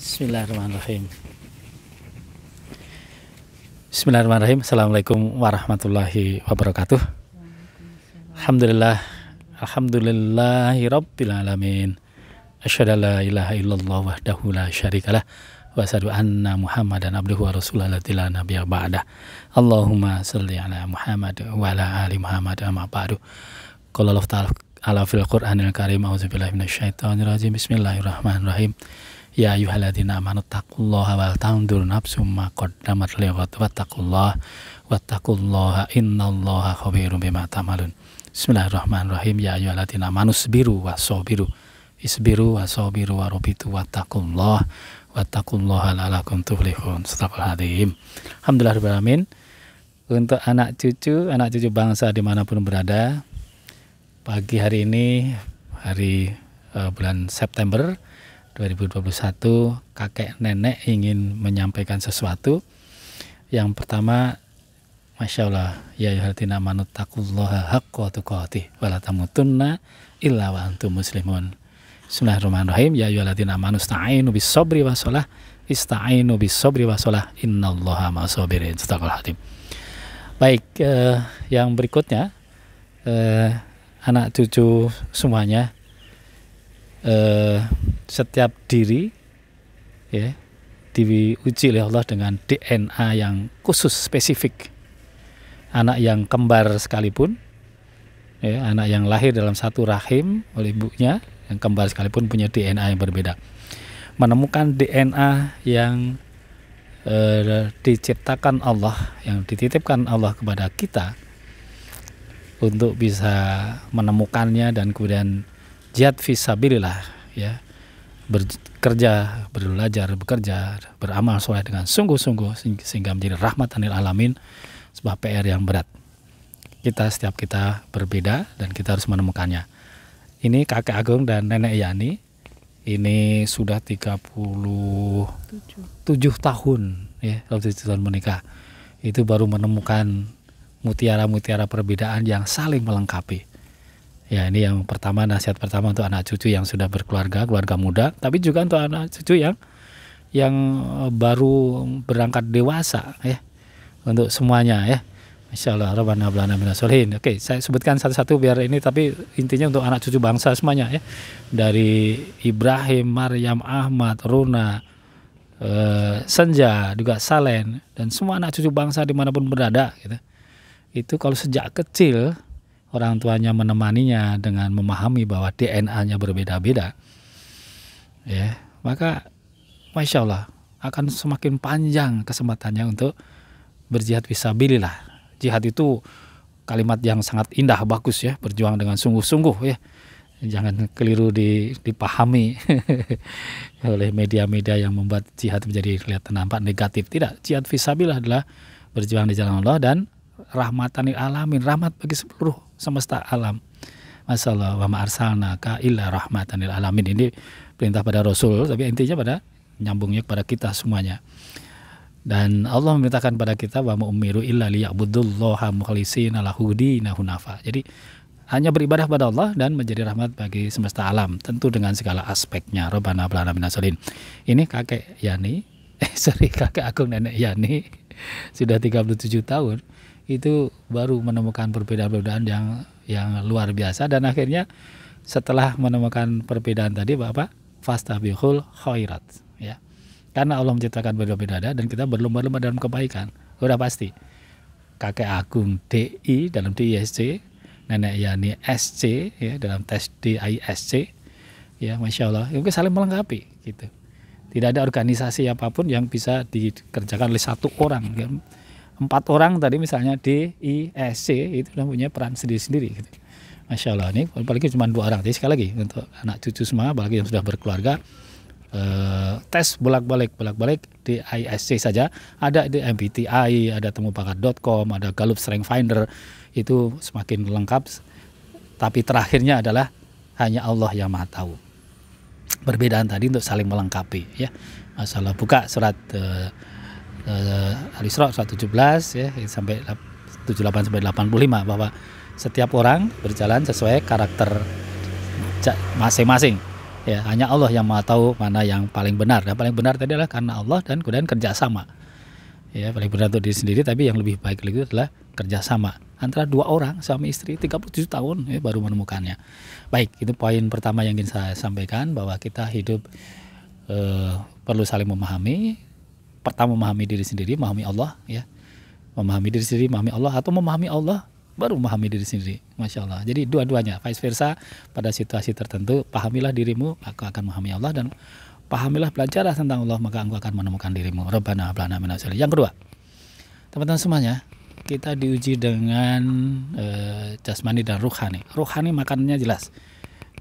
Bismillahirrahmanirrahim. Bismillahirrahmanirrahim. Assalamualaikum warahmatullahi wabarakatuh. Alhamdulillah. Alhamdulillahi rabbil alamin. Asyhadu an la ilaha illallah wahdahu la syarikalah wa asyhadu anna Muhammadan abduhu wa rasuluhu la nabiyya ba'dah. Allahumma shalli ala Muhammad wa ala ali Muhammad amma ba'du. Qala Allah ta'ala fil Qur'anil Karim, a'udzubillahi minasyaitonir rajim. Bismillahirrahmanirrahim. Ya ayyuhalladzina amanu taqullaha wal tanzur nafsum ma qaddamat lighad wattaqullaha innallaha khabirum bima ta'malun. Bismillahirrahmanirrahim. Ya ayyuhalladzina amanu isbiru wasabiru warabitu wattaqullaha la'allakum tuflihun. Astagfirullahaladzim. Alhamdulillahirabbil alamin. Untuk anak cucu bangsa dimanapun berada, pagi hari ini hari bulan September 2021, kakek nenek ingin menyampaikan sesuatu. Yang pertama, Masya Allah, ya ayyuhalladzina amanu taqullaha haqqa tuqatih wa la tamutunna illa wa antum muslimun. Bismillahirrahmanirrahim. Ya ayyuhalladzina amanu ista'inu bis-sabri was-shalah innallaha ma'as-sabirin. Astagfirullahaladzim. Baik, yang berikutnya, anak cucu semuanya, setiap diri ya diuji oleh Allah dengan DNA yang khusus spesifik. Anak yang kembar sekalipun, ya, anak yang lahir dalam satu rahim oleh ibunya yang kembar sekalipun punya DNA yang berbeda. Menemukan DNA yang diciptakan Allah, yang dititipkan Allah kepada kita untuk bisa menemukannya dan kemudian jihad fisabilillah, ya, bekerja, bekerja, beramal soleh dengan sungguh-sungguh sehingga menjadi rahmatan lil alamin, sebuah PR yang berat. Setiap kita berbeda dan kita harus menemukannya. Ini kakek Agung dan nenek Yani, ini sudah 37 tahun ya, 37 tahun menikah. Itu baru menemukan mutiara-mutiara perbedaan yang saling melengkapi. Ya, ini yang pertama, nasihat pertama untuk anak cucu yang sudah berkeluarga, keluarga muda, tapi juga untuk anak cucu yang baru berangkat dewasa ya. Untuk semuanya ya. Masyaallah, Rabbana hablana minas sholihin. Oke, saya sebutkan satu-satu biar ini, tapi intinya untuk anak cucu bangsa semuanya ya. Dari Ibrahim, Maryam, Ahmad, Runa, Senja, juga Salen, dan semua anak cucu bangsa dimanapun berada gitu. Itu kalau sejak kecil orang tuanya menemaninya dengan memahami bahwa DNA-nya berbeda-beda, ya, maka Masya Allah akan semakin panjang kesempatannya untuk berjihad fisabilillah. Jihad itu kalimat yang sangat indah, bagus ya, berjuang dengan sungguh-sungguh ya. Jangan keliru dipahami oleh media-media yang membuat jihad menjadi kelihatan nampak negatif. Tidak, jihad fisabilillah adalah berjuang di jalan Allah dan rahmatan lil alamin, rahmat bagi seluruh semesta alam. Masyaallah, wa ma arsalnaka illa rahmatan lil alamin. Ini perintah pada Rasul, tapi intinya pada nyambungnya kepada kita semuanya. Dan Allah memerintahkan pada kita wa ma umiru illa liya'budullaha mukhlishina lahu dinahu hunafa. Jadi hanya beribadah pada Allah dan menjadi rahmat bagi semesta alam, tentu dengan segala aspeknya. Rabbana hablana minas sholihin. Ini kakek Yani, kakek Agung nenek Yani sudah 37 tahun. Itu baru menemukan perbedaan-perbedaan yang luar biasa, dan akhirnya setelah menemukan perbedaan tadi, Bapak, fastabiqul khairat ya. Karena Allah menciptakan berbeda-beda dan kita berlomba-lomba dalam kebaikan. Udah pasti. Kakek Agung DI dalam DISC, nenek Yani SC ya dalam tes DISC. Ya, Masya Allah, itu saling melengkapi gitu. Tidak ada organisasi apapun yang bisa dikerjakan oleh satu orang ya. 4 orang tadi misalnya DISC itu sudah punya peran sendiri-sendiri gitu. Masya Allah, ini apalagi cuma 2 orang. Jadi sekali lagi untuk anak cucu semua, apalagi yang sudah berkeluarga, tes bolak-balik DISC saja. Ada di MBTI, ada temubakat.com, ada Gallup Strength Finder. Itu semakin lengkap. Tapi terakhirnya adalah hanya Allah yang Maha tahu. Perbedaan tadi untuk saling melengkapi ya. Masalah buka surat Al-Isra 117 ya sampai 78 sampai 85, bahwa setiap orang berjalan sesuai karakter masing-masing. Ya, hanya Allah yang Maha tahu mana yang paling benar. Dan paling benar tadi adalah karena Allah dan kemudian kerjasama. Ya, paling benar untuk diri sendiri, tapi yang lebih baik lagi adalah kerjasama antara dua orang, suami istri 37 tahun ya, baru menemukannya. Baik, itu poin pertama yang ingin saya sampaikan, bahwa kita hidup perlu saling memahami. Pertama memahami diri sendiri, memahami Allah ya. Memahami diri sendiri, memahami Allah, atau memahami Allah baru memahami diri sendiri. Masya Allah. Jadi dua-duanya, vice versa. Pada situasi tertentu, pahamilah dirimu, maka akan memahami Allah, dan pahamilah, belajarlah tentang Allah, maka engkau akan menemukan dirimu. Rabbana hab lana min azwajina. Yang kedua, teman-teman semuanya, kita diuji dengan jasmani dan ruhani. Ruhani makanannya jelas.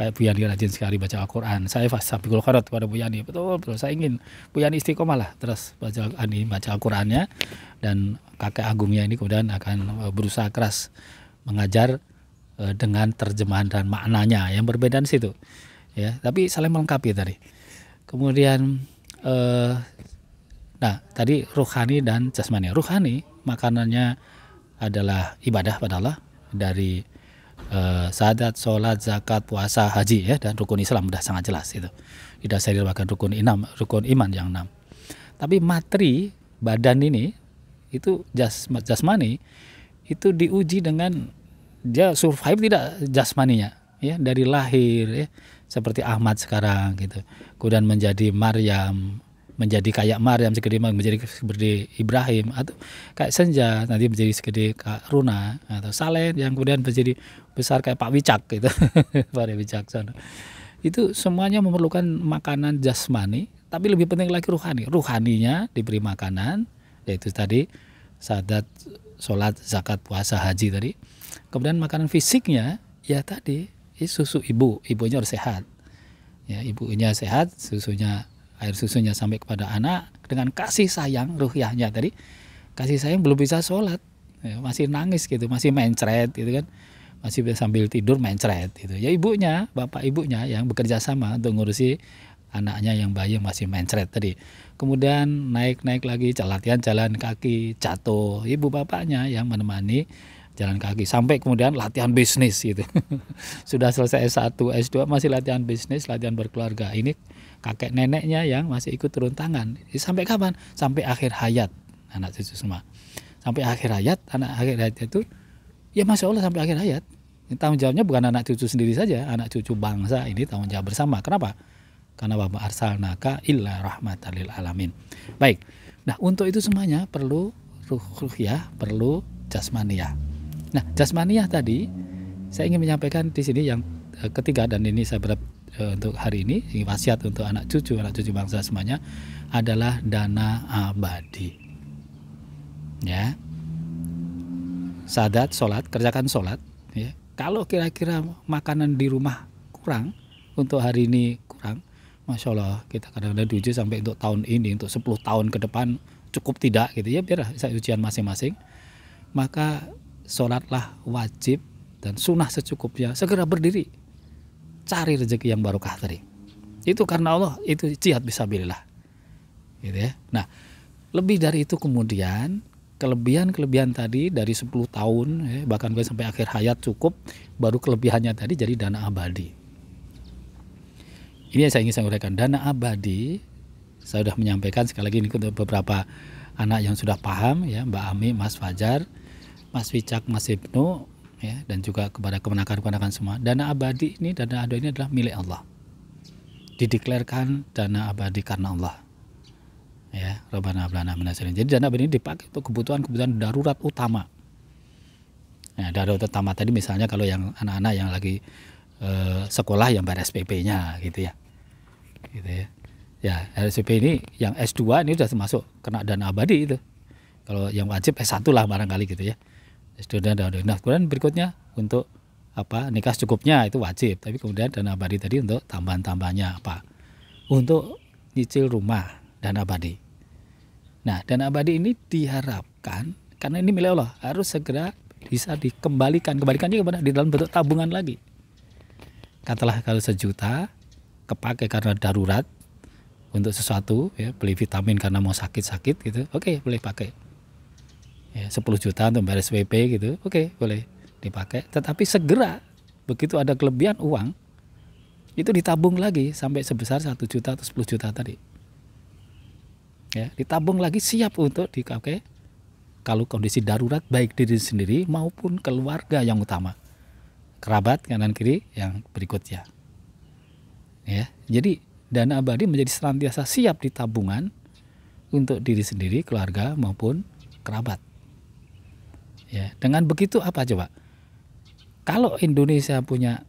Kayak Bu Yani rajin sekali baca Al-Quran. Saya fasabiqul khairat kepada Bu Yani. Betul, saya ingin Bu Yani istiqomah lah terus baca Al-Qurannya. Dan kakek agungnya ini kemudian akan berusaha keras mengajar dengan terjemahan dan maknanya yang berbeda di situ. Ya, tapi saling melengkapi tadi. Kemudian nah, tadi ruhani dan jasmani. Ruhani makanannya adalah ibadah pada Allah, dari syahadat, sholat, zakat, puasa, haji ya, dan rukun Islam sudah sangat jelas itu. Didasari bahkan rukun iman yang 6. Tapi materi badan ini itu jasmani itu diuji dengan dia survive tidak jasmaninya ya, dari lahir ya, seperti Ahmad sekarang gitu. Kemudian menjadi Maryam, menjadi kayak Maryam segede, menjadi seperti Ibrahim, atau kayak Senja nanti menjadi segede Kak Runa, atau Saleh yang kemudian menjadi besar kayak Pak Wicak gitu. Pak Wicaksono. Itu semuanya memerlukan makanan jasmani, tapi lebih penting lagi ruhani. Ruhaninya diberi makanan, yaitu tadi syahadat, sholat, zakat, puasa, haji tadi. Kemudian makanan fisiknya ya tadi susu ibunya harus sehat. Ya, ibunya sehat, air susunya sampai kepada anak dengan kasih sayang ruhiyahnya tadi. Kasih sayang belum bisa sholat, ya, masih nangis gitu, masih mencret gitu kan. Masih sambil tidur mencret gitu. Ya ibunya, bapak ibunya yang bekerja sama untuk ngurusi anaknya yang bayi yang masih mencret tadi. Kemudian naik lagi latihan jalan kaki, jatuh. Ibu bapaknya yang menemani jalan kaki sampai kemudian latihan bisnis gitu. Sudah selesai S1, S2 masih latihan bisnis, latihan berkeluarga. Ini kakek neneknya yang masih ikut turun tangan. Sampai kapan? Sampai akhir hayat anak cucu semua. Sampai akhir hayat, anak akhir hayat itu ya Masya Allah sampai akhir hayat. Tanggung jawabnya bukan anak cucu sendiri saja, anak cucu bangsa ini tanggung jawab bersama. Kenapa? Karena wa ma arsalnaka illa rahmatan lil alamin. Baik. Nah, untuk itu semuanya perlu ruhiyah, perlu jasmaniyah. Nah, jasmaniyah tadi saya ingin menyampaikan di sini yang ketiga, dan ini saya berharap untuk hari ini wasiat untuk anak cucu bangsa semuanya adalah dana abadi. Ya. Sadat, sholat, kerjakan sholat ya. Kalau kira-kira makanan di rumah kurang, untuk hari ini kurang, Masya Allah kita kadang-kadang diuji sampai untuk tahun ini, untuk 10 tahun ke depan cukup tidak gitu ya, biar saya ujian masing-masing. Maka sholatlah wajib dan sunnah secukupnya, segera berdiri cari rezeki yang barokah tadi. Itu karena Allah, itu jihad fisabilillah gitu ya. Nah, lebih dari itu kemudian kelebihan tadi dari 10 tahun ya, bahkan sampai akhir hayat cukup, baru kelebihannya tadi jadi dana abadi. Ini yang saya ingin sampaikan, dana abadi. Saya sudah menyampaikan sekali lagi ini untuk beberapa anak yang sudah paham ya, Mbak Ami, Mas Fajar, Mas Wicak, Mas Ibnu ya, dan juga kepada kemenakan-kemenakan semua. Dana abadi ini adalah milik Allah. Dideklarkan dana abadi karena Allah. Ya, Rabbana hab lana min azwajina. Jadi dana abadi ini dipakai untuk kebutuhan darurat utama. Nah, darurat utama tadi misalnya kalau yang anak-anak yang lagi sekolah yang bayar SPP-nya gitu ya. Gitu ya. Ya, SPP ini yang S2 ini sudah termasuk kena dana abadi itu. Kalau yang wajib S1 lah barangkali gitu ya. S2 dan dana. Nah, kemudian berikutnya untuk nikah secukupnya itu wajib, tapi kemudian dana abadi tadi untuk tambahan-tambahannya apa? Untuk nyicil rumah, dana abadi. Nah, dana abadi ini diharapkan karena ini milik Allah harus segera bisa kembalikannya kepada di dalam bentuk tabungan lagi. Katalah kalau 1 juta kepakai karena darurat untuk sesuatu ya, beli vitamin karena mau sakit gitu, oke, boleh pakai. Ya, 10 juta untuk bayar SPP gitu, oke, boleh dipakai. Tetapi segera begitu ada kelebihan uang, itu ditabung lagi sampai sebesar 1 juta atau 10 juta tadi. Ya, ditabung lagi siap untuk dipakai kalau kondisi darurat baik diri sendiri maupun keluarga yang utama. Kerabat kanan kiri yang berikutnya. Ya, jadi dana abadi menjadi senantiasa siap di tabungan untuk diri sendiri, keluarga maupun kerabat. Ya, dengan begitu apa coba? Kalau Indonesia punya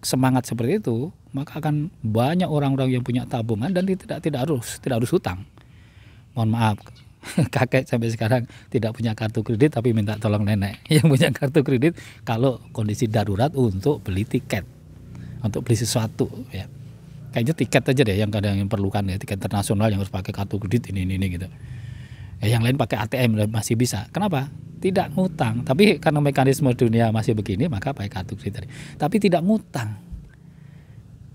semangat seperti itu, maka akan banyak orang-orang yang punya tabungan dan tidak harus hutang. Mohon maaf, kakek sampai sekarang tidak punya kartu kredit tapi minta tolong nenek yang punya kartu kredit kalau kondisi darurat untuk beli tiket, untuk beli sesuatu ya. Kayaknya tiket aja deh yang kadang yang perlukan ya, tiket internasional yang harus pakai kartu kredit ini gitu. Yang lain pakai ATM masih bisa. Kenapa? Tidak ngutang. Tapi karena mekanisme dunia masih begini, maka pakai kartu kredit. Tapi tidak ngutang.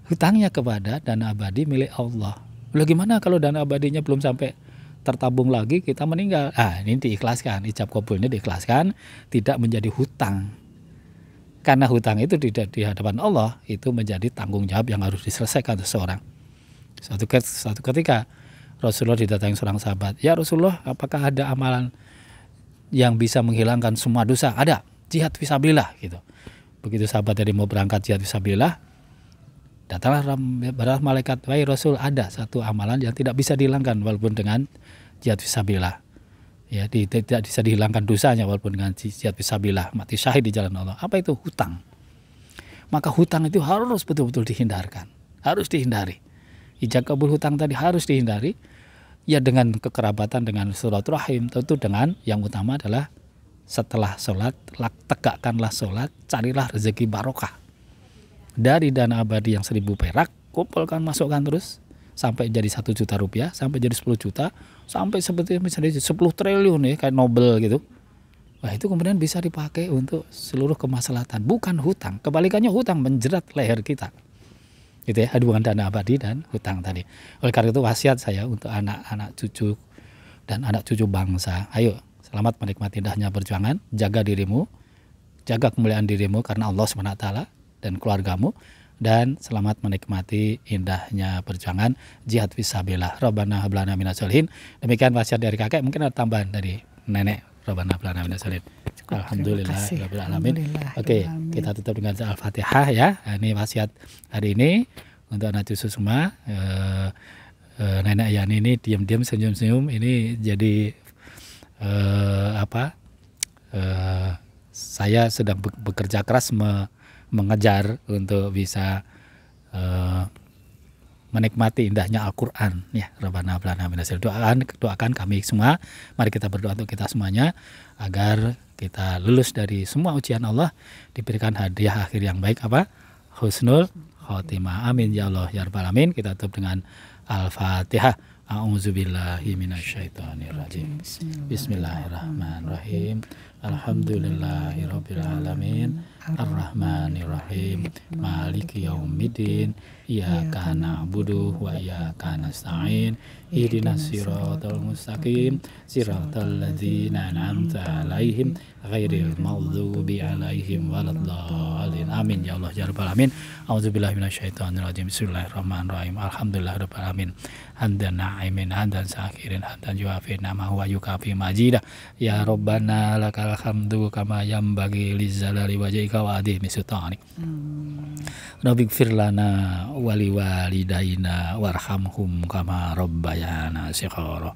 Hutangnya kepada dana abadi milik Allah. Lalu gimana kalau dana abadinya belum sampai tertabung lagi, kita meninggal? Ini diikhlaskan, ijab kabulnya diikhlaskan, tidak menjadi hutang. Karena hutang itu di hadapan Allah itu menjadi tanggung jawab yang harus diselesaikan seseorang. Suatu ketika Rasulullah didatangi seorang sahabat, ya Rasulullah, apakah ada amalan yang bisa menghilangkan semua dosa? Ada, jihad fisabilillah gitu. Begitu sahabat tadi mau berangkat jihad fisabilillah, datanglah malaikat, wahai Rasul, ada satu amalan yang tidak bisa dihilangkan walaupun dengan jihad fisabilillah. Ya, tidak bisa dihilangkan dosanya walaupun dengan jihad fisabilillah, mati syahid di jalan Allah. Apa itu? Hutang. Maka hutang itu harus betul-betul dihindarkan, harus dihindari. Ijab kabul hutang tadi harus dihindari. Ya, dengan kekerabatan, dengan silaturahim, tentu dengan yang utama adalah setelah sholat, tegakkanlah sholat, carilah rezeki barokah. Dari dana abadi yang 1.000 perak, kumpulkan, masukkan terus, sampai jadi 1 juta rupiah, sampai jadi 10 juta, sampai seperti misalnya 10 triliun ya, kayak Nobel gitu. Wah, itu kemudian bisa dipakai untuk seluruh kemaslahatan, bukan hutang. Kebalikannya hutang menjerat leher kita. Gitu ya, hubungan dana abadi dan hutang tadi. Oleh karena itu wasiat saya untuk anak-anak cucu dan anak cucu bangsa, ayo selamat menikmati indahnya perjuangan, jaga dirimu, jaga kemuliaan dirimu karena Allah SWT dan keluargamu, dan selamat menikmati indahnya perjuangan jihad fisabilillah. Rabbana hab lana minas solihin. Demikian wasiat dari kakek, mungkin ada tambahan dari nenek. Rabbana hab lana minas solihin. Alhamdulillah alamin. Oke, kita tutup dengan Al-Fatihah ya. Ini wasiat hari ini untuk anak cucu semua. Nenek Yani ini diam-diam senyum-senyum. Ini jadi saya sedang bekerja keras mengejar untuk bisa menikmati indahnya Al-Quran ya. Rabbana hab lana minas solihin. Doakan kami semua. Mari kita berdoa untuk kita semuanya agar kita lulus dari semua ujian Allah, diberikan hadiah akhir yang baik apa? Husnul khotimah. Amin ya Allah ya rabbal alamin. Kita tutup dengan Al-Fatihah. A'udzubillahi minasyaitonirrajim. Bismillahirrahmanirrahim. Alhamdulillahirabbil alamin. Arrahmanirrahim. Maliki yaumiddin. Iyyaka na'budu wa iyyaka nasta'in. Ihdinas siratal mustaqim, siratal ladzina an'amta 'alaihim ghairil maghdubi 'alaihim waladdallin. Amin ya Allah ya rabbal alamin. A'udzubillahi minasyaitonirrajim. Bismillahirrahmanirrahim. Alhamdulillahirabbil alamin. Hamdan na'imin, hamdan syakirin, hamdan yuafi ni'amahu wa yukafi majidah. Ya Rabbana lakal hamdu kama yanbaghi lizzalali wajhika wa adhimi sultanik. Rabbighfir lana wa liwalidayna warhamhum kama rabbayana shighara.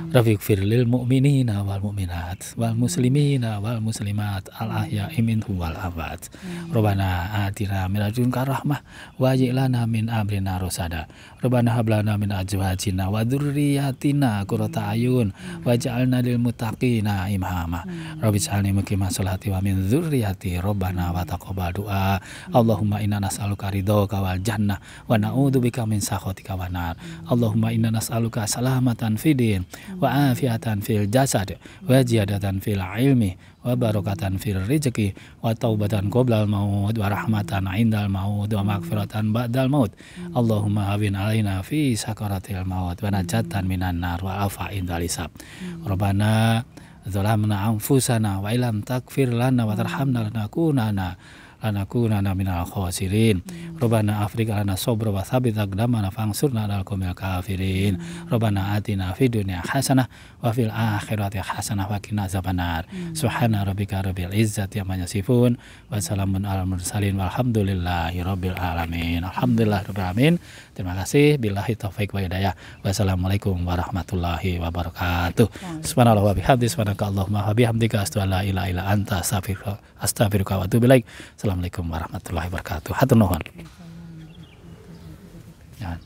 Rabbighfir lil mu'minina wal mu'minat wal muslimina wal muslimat al ahya'i minhum wal amwat. Rabbana atina min ladunka rahmah wa hab lana min amrina rasada. Rabbana hab lana min azwajina wa dzurriyyatina qurrata ayun waj'alna lil muttaqina imama. Rabbi ij'alni muqima sholati wa min dzurriyyati. Rabbana wa taqabbal du'a. Allahumma inna nas'aluka ridhaka wal jannah wa na'udzubika min sakhatika wan nar. Allahumma inna nas'aluka salamatan fid wa afiatan fil jasad wa ziyadatan fil ilmi wa barakatan fil rizqi wa taubatan qoblal maut wa rahmatan indal maut wa maghfiratan ba'dal maut. Allahumma hawin alaina fi sakaratil maut wa najatan minan nar wa afa indal hisab. Rabbana zalamna anfusana wa illam taghfir lana wa tarhamna lanakunanna lanakunanna minal khosirin. Rabbana afriq lana sabra wa tsabbit aqdamana fansurna 'alal qaumil kafirin. Rabbana atina fid dunya hasanah wa fil akhirati hasanah wa qina azabannar. Subhana rabbika rabbil izzati amma yasifun wa salamun alal mursalin walhamdulillahi rabbil alamin. Alhamdulillah rabbil alamin. Terima kasih. Billahi taufik wa hidayah. Wassalamualaikum warahmatullahi wabarakatuh. Subhanallah wa bihamdi subhanaka Allahumma wa bihamdika asyhadu an la ilaha illa anta astaghfiruka wa atubu ilaik. Assalamualaikum warahmatullahi wabarakatuh. Hatur nuhun. Ya.